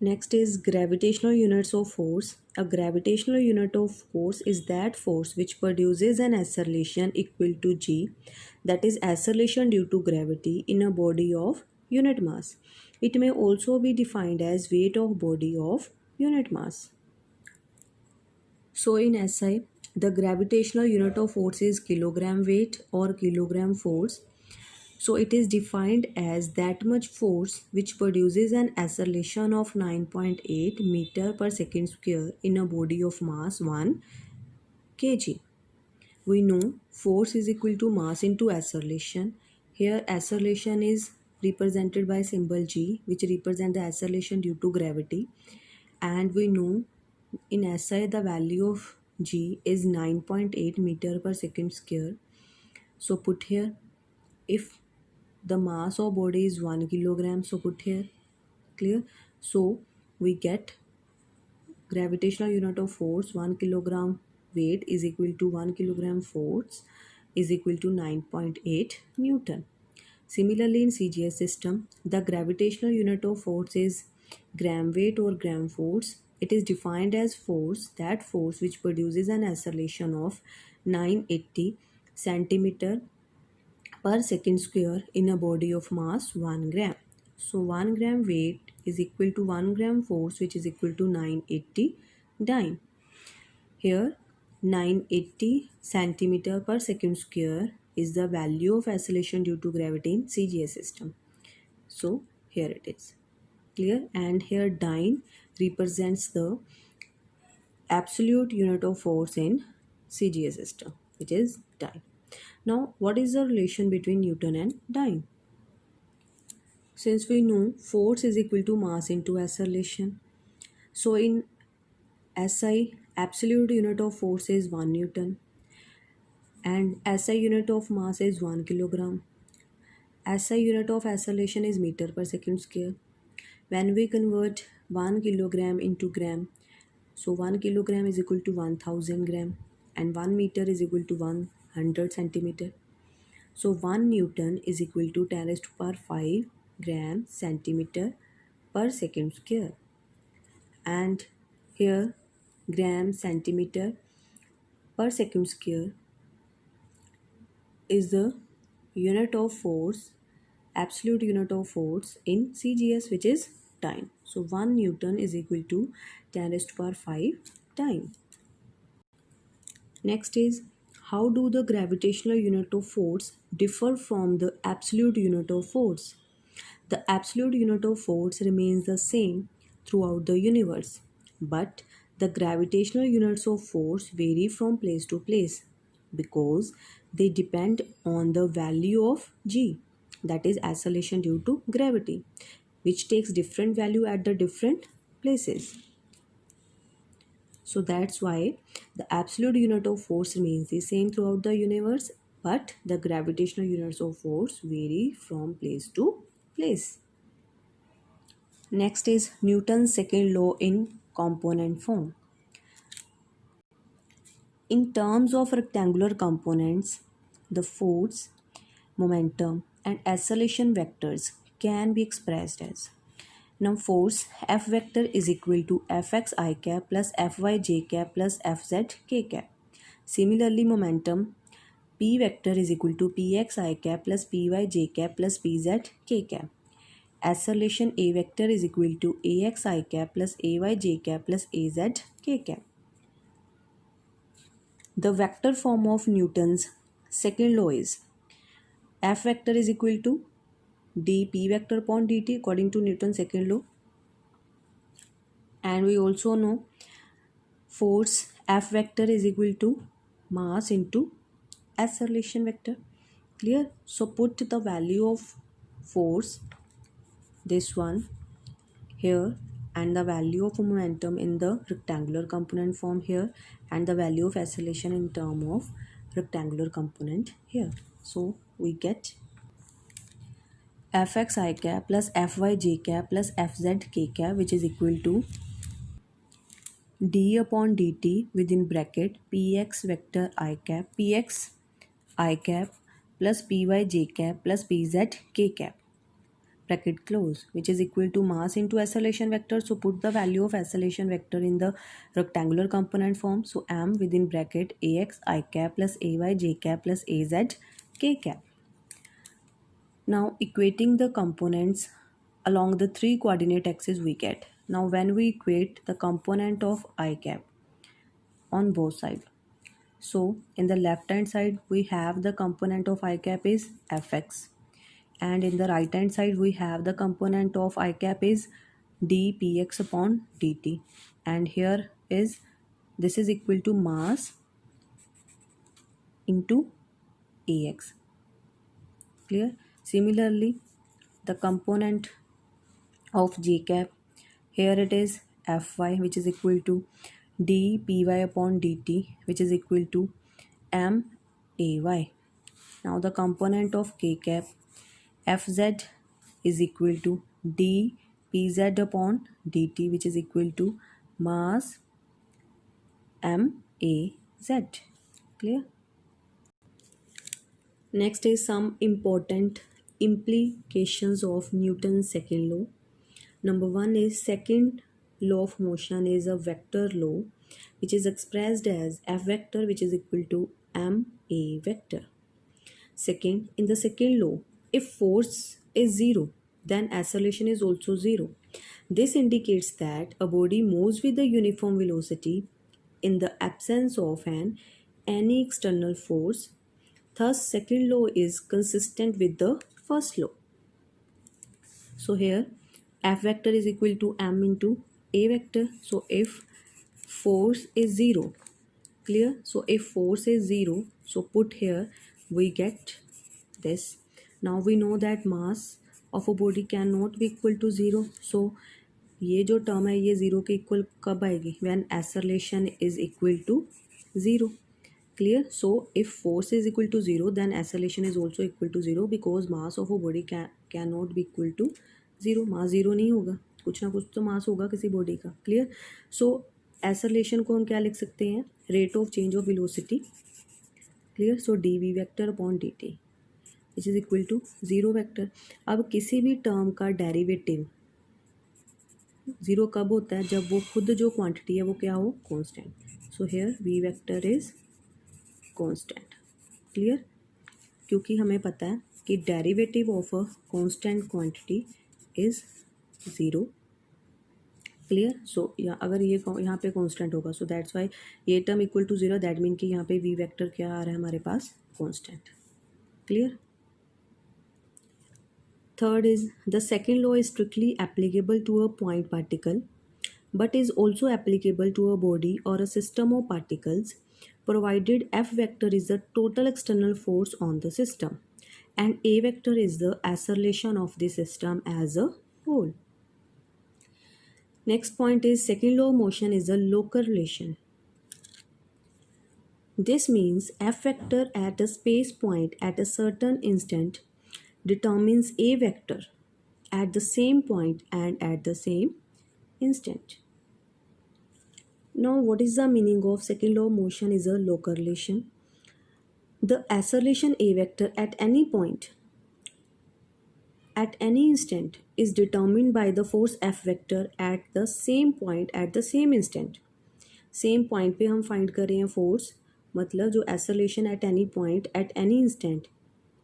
Next is gravitational units of force. A gravitational unit of force is that force which produces an acceleration equal to g, that is acceleration due to gravity in a body of unit mass. It may also be defined as weight of body of unit mass. So in SI, the gravitational unit of force is kilogram weight or kilogram force. So it is defined as that much force which produces an acceleration of 9.8 meter per second square in a body of mass 1 kg. We know force is equal to mass into acceleration. Here acceleration is represented by symbol g, which represent the acceleration due to gravity. And we know in SI the value of g is 9.8 meter per second square. So put here, if the mass of body is 1 kilogram, so put here, clear. So we get gravitational unit of force 1 kilogram weight is equal to 1 kilogram force is equal to 9.8 Newton. Similarly in CGS system, the gravitational unit of force is gram weight or gram force. It is defined as force, that force which produces an acceleration of 980 centimeter per second square in a body of mass 1 gram. So 1 gram weight is equal to 1 gram force, which is equal to 980 dyne. Here 980 centimeter per second square is the value of acceleration due to gravity in CGS system. So here it is, clear. And here dyne represents the absolute unit of force in CGS system, which is dyne. Now, what is the relation between Newton and dyne? Since we know force is equal to mass into acceleration, so in SI, absolute unit of force is 1 Newton and SI unit of mass is 1 kilogram. SI unit of acceleration is meter per second square. When we convert 1 kilogram into gram, so 1 kilogram is equal to 1000 gram and 1 meter is equal to 100 centimeter. So 1 Newton is equal to 10 raised to power 5 gram centimeter per second square. And here gram centimeter per second square is the unit of force, absolute unit of force in CGS, which is dyne. So 1 Newton is equal to 10 raised to power 5 dyne. Next is, how do the gravitational unit of force differ from the absolute unit of force? The absolute unit of force remains the same throughout the universe, but the gravitational units of force vary from place to place because they depend on the value of g, that is acceleration due to gravity, which takes different value at the different places. So that's why the absolute unit of force remains the same throughout the universe, but the gravitational units of force vary from place to place. Next is Newton's second law in component form. In terms of rectangular components, the force, momentum, and acceleration vectors can be expressed as, now force F vector is equal to Fx I cap plus Fy j cap plus Fz k cap. Similarly, momentum P vector is equal to Px I cap plus Py j cap plus Pz k cap. Acceleration A vector is equal to Ax I cap plus Ay j cap plus Az k cap. The vector form of Newton's second law is F vector is equal to dp vector upon dt according to Newton's second law. And we also know force F vector is equal to mass into acceleration vector. Clear? So put the value of force, this one here, and the value of momentum in the rectangular component form here, and the value of acceleration in term of rectangular component here. So we get Fx I cap plus Fy j cap plus Fz k cap, which is equal to d upon dt within bracket Px vector I cap plus Py j cap plus Pz k cap bracket close, which is equal to mass into acceleration vector. So put the value of acceleration vector in the rectangular component form. So m within bracket ax I cap plus ay j cap plus az k cap. Now equating the components along the three coordinate axes we get. Now when we equate the component of I cap on both sides, so in the left hand side we have the component of I cap is fx, and in the right hand side we have the component of I cap is dpx upon dt, and here is this is equal to mass into ax. Clear? Similarly, the component of j cap, here it is fy, which is equal to dpy upon dt, which is equal to may. Now the component of k cap fz is equal to dpz upon dt, which is equal to mass maz. Clear? Next is some important implications of Newton's second law. Number one is second law of motion is a vector law which is expressed as f vector, which is equal to ma vector. Second, in the second law, if force is zero, then acceleration is also zero. This indicates that a body moves with a uniform velocity in the absence of any external force. Thus, second law is consistent with the first law. So here f vector is equal to m into a vector. So if force is zero, clear? So if force is zero, so put here we get this. Now we know that mass of a body cannot be equal to zero. So ये जो term है ये zero के equal कब आएगी? When acceleration is equal to zero. Clear? So if force is equal to zero, then acceleration is also equal to zero because mass of a body cannot be equal to zero. Mass zero नहीं होगा, कुछ ना कुछ तो मास होगा किसी body का. Clear? सो acceleration को हम क्या लिख सकते हैं? Rate of change of velocity. Clear? So d v vector upon d t which is equal to zero vector. अब किसी भी टर्म का डेरिवेटिव ज़ीरो कब होता है? जब वो खुद जो क्वांटिटी है वो क्या हो? Constant. So here we vector is constant. Clear? क्योंकि हमें पता है कि derivative of a constant quantity is zero. Clear? So अगर ये यहाँ पे कांस्टेंट होगा, सो दैट्स वाई ये term equal to zero, that mean कि यहाँ पे वी वेक्टर क्या आ रहा है हमारे पास? Constant. Clear? Third is the second law is strictly applicable to a point particle but is also applicable to a body or a system of particles provided f vector is the total external force on the system and a vector is the acceleration of the system as a whole. Next point is second law of motion is a local relation. This means f vector at a space point at a certain instant determines a vector at the same point and at the same instant. Now, what is the meaning of second law of motion is a local relation? The acceleration a vector at any point, at any instant is determined by the force f vector at the same point at the same instant. Same point पे हम find कर रहे हैं force, मतलब जो acceleration at any point at any instant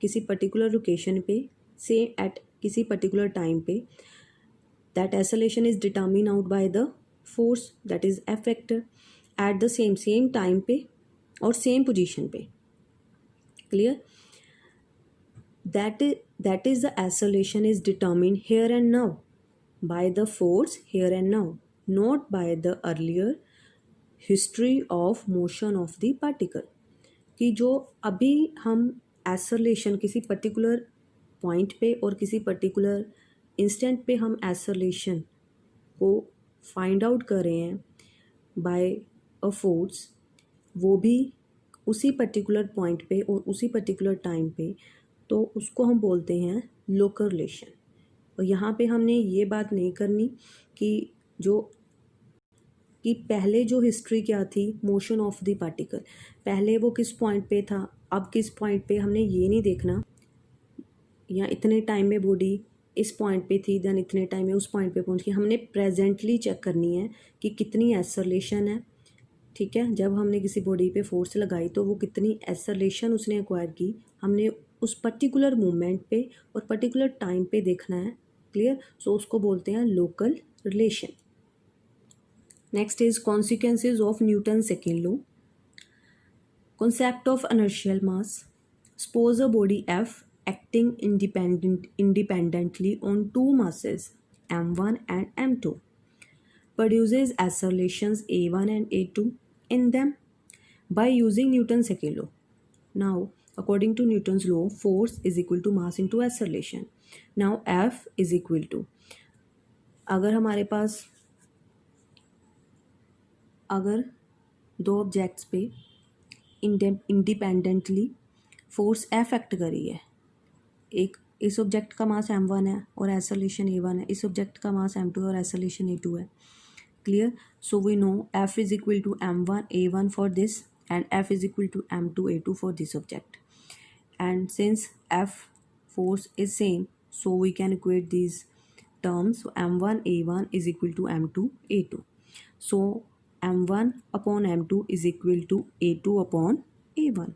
किसी particular location पे से एट किसी पर्टिकुलर टाइम पे, that acceleration is determine out by the force that is F vector at the same time पे और सेम पोजीशन पे. Clear? That is the acceleration is determine here and now by the force here and now, not by the earlier history of motion of the particle. कि जो अभी हम acceleration किसी particular point पे और किसी particular instant पे हम एक्सेलरेशन को फाइंड आउट कर रहे हैं बाय अ फोर्स, वो भी उसी पर्टिकुलर पॉइंट पे और उसी पर्टिकुलर टाइम पे, तो उसको हम बोलते हैं लोकल रिलेशन. और यहाँ पे हमने ये बात नहीं करनी कि पहले जो हिस्ट्री क्या थी मोशन ऑफ द पार्टिकल, पहले वो किस पॉइंट पे था, अब किस पॉइंट पे, हमने ये नहीं देखना. या इतने टाइम में बॉडी इस पॉइंट पे थी, देन इतने टाइम में उस पॉइंट पे पहुंच गई। हमने प्रेजेंटली चेक करनी है कि कितनी एक्सेलरेशन है, ठीक है। जब हमने किसी बॉडी पे फोर्स लगाई तो वो कितनी एक्सेलरेशन उसने एक्वायर की, हमने उस पर्टिकुलर मोमेंट पे और पर्टिकुलर टाइम पे देखना है। क्लियर। सो उसको बोलते हैं local relation. Next is consequences of Newton second law. Concept of inertial mass. Suppose a body F acting independently on two masses m1 and m2 produces accelerations a1 and a2 in them by using Newton's second law. Now, according to Newton's law, force is equal to mass into acceleration. Now, F is equal to, अगर हमारे पास अगर दो objects पे independently force F act करी है, एक इस object का मास m1 है और एक्सेलरेशन a1 है, इस ऑब्जेक्ट का मास m2 और एक्सेलरेशन a2 है। Clear. So we know f is equal to m1 a1 for this and f is equal to m2 a2 for this object, and since f force is same, so we can equate these terms. So m1 a1 is equal to m2 a2. So m1 upon m2 is equal to a2 upon a1,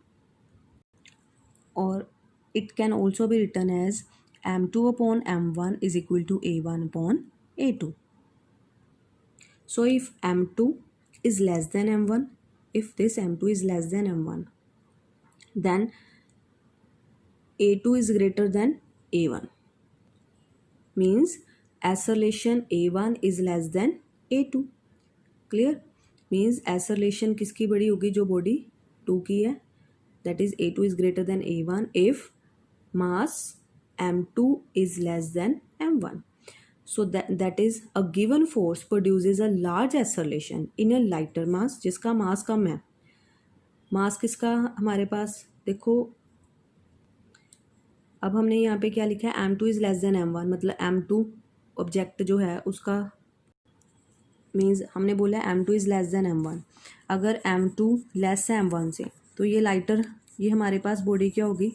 or it can also be written as m2 upon m1 is equal to a1 upon a2. So if m2 is less than m1, if this m2 is less than m1, then a2 is greater than a1, means acceleration a1 is less than a2. Clear. Means acceleration किसकी बड़ी होगी, जो body 2 की है, that is a2 is greater than a1 if mass m2 is less than m1. So that is a given force produces a large acceleration in a lighter mass, जिसका mass कम है। मास किसका हमारे पास, देखो अब हमने यहाँ पे क्या लिखा है, m2 is less than m1, मतलब m2 ऑब्जेक्ट जो है उसका मीन्स हमने बोला m2 is less than m1। अगर m2 लेस है m1 से, तो ये लाइटर, ये हमारे पास बॉडी क्या होगी,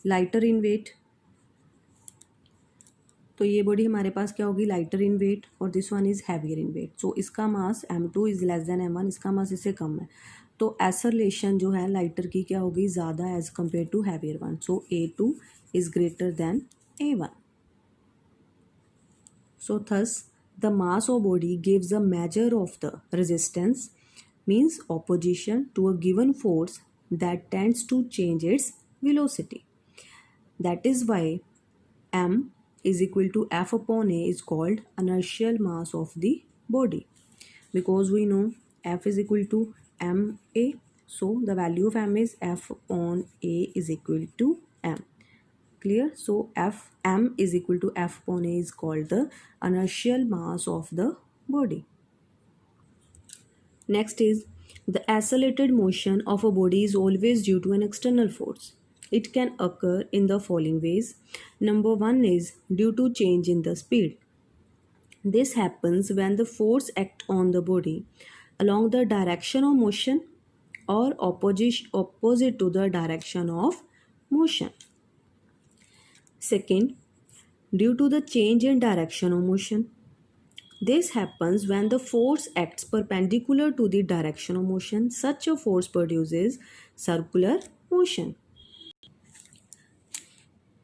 लाइटर इन वेट। तो ये बॉडी हमारे पास क्या होगी, लाइटर इन वेट, और this one is heavier in weight. So इसका mass m2 is less than m1, इसका मास इससे कम है, तो एक्सेलरेशन जो है लाइटर की क्या होगी, ज़्यादा as compare to heavier one. So a2 is greater than a1. So thus the mass of body gives a measure of the resistance, means opposition to a given force that tends to change its velocity. That is why m is equal to F upon A is called inertial mass of the body, because we know F is equal to ma, so the value of m is F upon A is equal to m. Clear. So m is equal to F upon A is called the inertial mass of the body. Next is, the accelerated motion of a body is always due to an external force. It can occur in the following ways. Number one is due to change in the speed. This happens when the force acts on the body along the direction of motion or opposite to the direction of motion. Second, due to the change in direction of motion. This happens when the force acts perpendicular to the direction of motion. Such a force produces circular motion.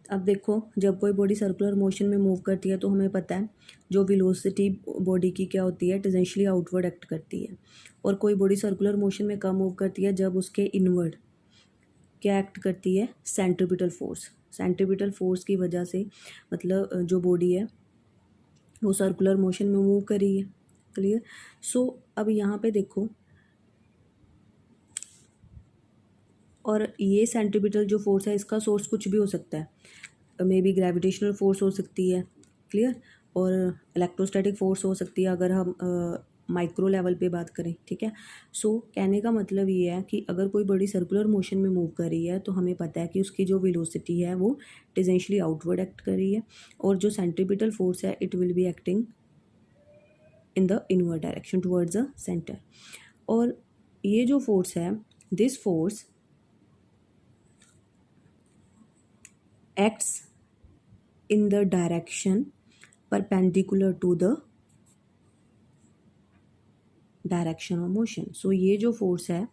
अब देखो, जब कोई body circular motion में move करती है तो हमें पता है जो वेलोसिटी बॉडी की क्या होती है, टेंजेंशियली आउटवर्ड एक्ट करती है, और कोई बॉडी सर्कुलर मोशन में कब मूव करती है, जब उसके इनवर्ड क्या एक्ट करती है, सेंट्रीपिटल फोर्स। सेंट्रीपिटल फोर्स की वजह से मतलब जो बॉडी है वो सर्कुलर मोशन में मूव कर रही है। क्लियर। सो अब यहाँ पे देखो, और ये सेंट्रीपिटल जो फोर्स है इसका सोर्स कुछ भी हो सकता है, मे बी ग्रेविटेशनल फोर्स हो सकती है। क्लियर। और इलेक्ट्रोस्टैटिक फोर्स हो सकती है अगर हम माइक्रो लेवल पे बात करें। ठीक है। सो कहने का मतलब ये है कि अगर कोई बॉडी सर्कुलर मोशन में मूव कर रही है तो हमें पता है कि उसकी जो वेलोसिटी है वो टेंजेंशियली आउटवर्ड एक्ट कर रही है, और जो सेंट्रीपिटल फोर्स है it will be acting in the inward direction towards the centre. और ये जो फोर्स है, this force acts in the direction perpendicular to the direction of motion. So ये जो फोर्स है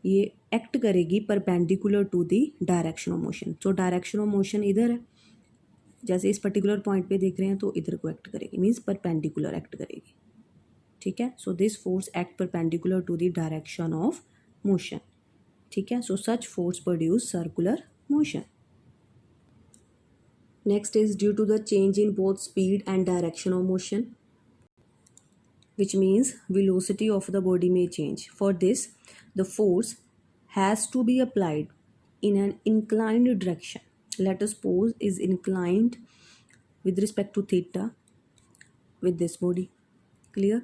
ये एक्ट करेगी perpendicular to the direction of motion. So direction of motion इधर है, जैसे इस पर्टिकुलर पॉइंट पे देख रहे हैं तो इधर को एक्ट करेगी, मीन्स परपेंडिकुलर एक्ट करेगी. ठीक है. So this force act perpendicular to the direction of motion. ठीक है. So such force produce circular motion. Next is due to the change in both speed and direction of motion, which means velocity of the body may change. For this, the force has to be applied in an inclined direction. Let us suppose is inclined with respect to theta with this body. Clear?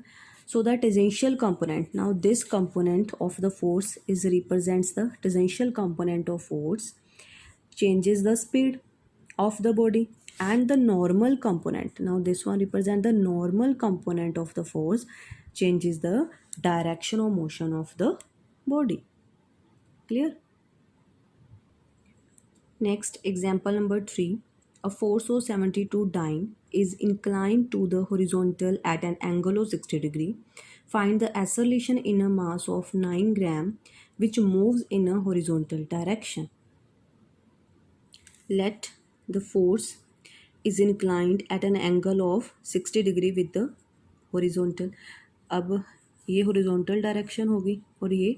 So the tangential component, now this component of the force is represents the tangential component of force, changes the speed of the body, and the normal component, now this one represent the normal component of the force, changes the direction of motion of the body. Clear? Next, example number 3. A force of 72 dyne is inclined to the horizontal at an angle of 60 degree. Find the acceleration in a mass of 9 gram which moves in a horizontal direction. Let the force is inclined at an angle of 60 degree with the horizontal. अब ये horizontal direction होगी और ये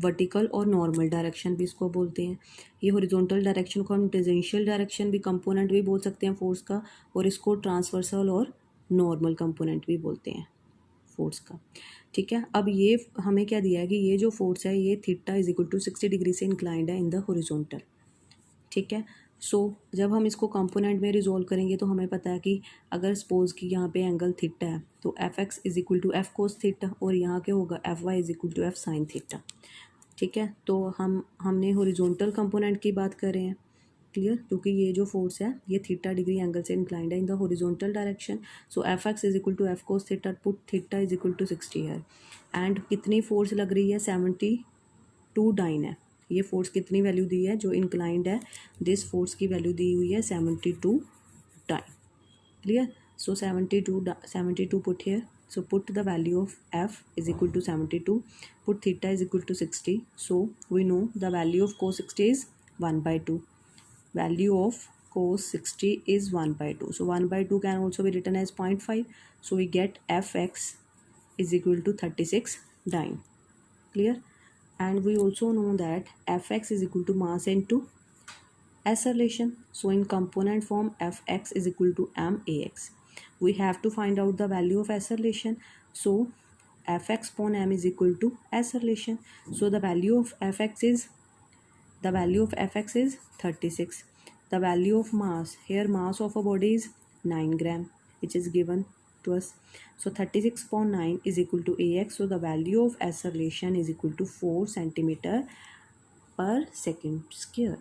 vertical और normal direction भी इसको बोलते हैं. ये horizontal direction को हम tangential direction भी component भी बोल सकते हैं force का, और इसको transversal और normal component भी बोलते हैं force का. ठीक है. अब ये हमें क्या दिया है कि ये जो force है ये theta is equal to 60 degree से inclined है in the horizontal. ठीक है. सो जब हम इसको कंपोनेंट में रिजोल्व करेंगे तो हमें पता है कि अगर सपोज कि यहाँ पे एंगल थीटा है तो f x is equal to f cos theta, और यहाँ के होगा f y is equal to f sine theta. ठीक है. तो हमने हॉरिजॉन्टल कंपोनेंट की बात कर रहे हैं. क्लियर? क्योंकि ये जो फोर्स है ये थीटा डिग्री एंगल से इंक्लाइंड है in the horizontal direction. So f x is equal to f cos theta, put theta is equal to 60 है. एंड कितनी फोर्स लग रही है? 72 डाइन है. ये फोर्स कितनी वैल्यू दी है? जो इंक्लाइंड है दिस फोर्स की वैल्यू दी हुई है 72 time. Clear? So 72 put here. So put the value of f is equal to 72, put theta is equal to 60. So we know the value of cos 60 is 1/2. Value of cos 60 is 1/2. So 1/2 can also be written as 0.5. So we get f x is equal to 36 dyne. Clear? And we also know that fx is equal to mass into acceleration. So in component form fx is equal to max. We have to find out the value of acceleration. So fx upon m is equal to acceleration. So the value of fx is 36. The value of mass, here mass of a body is 9 gram, which is given to us. So 36/9 is equal to ax. So the value of acceleration is equal to 4 centimeter per second square.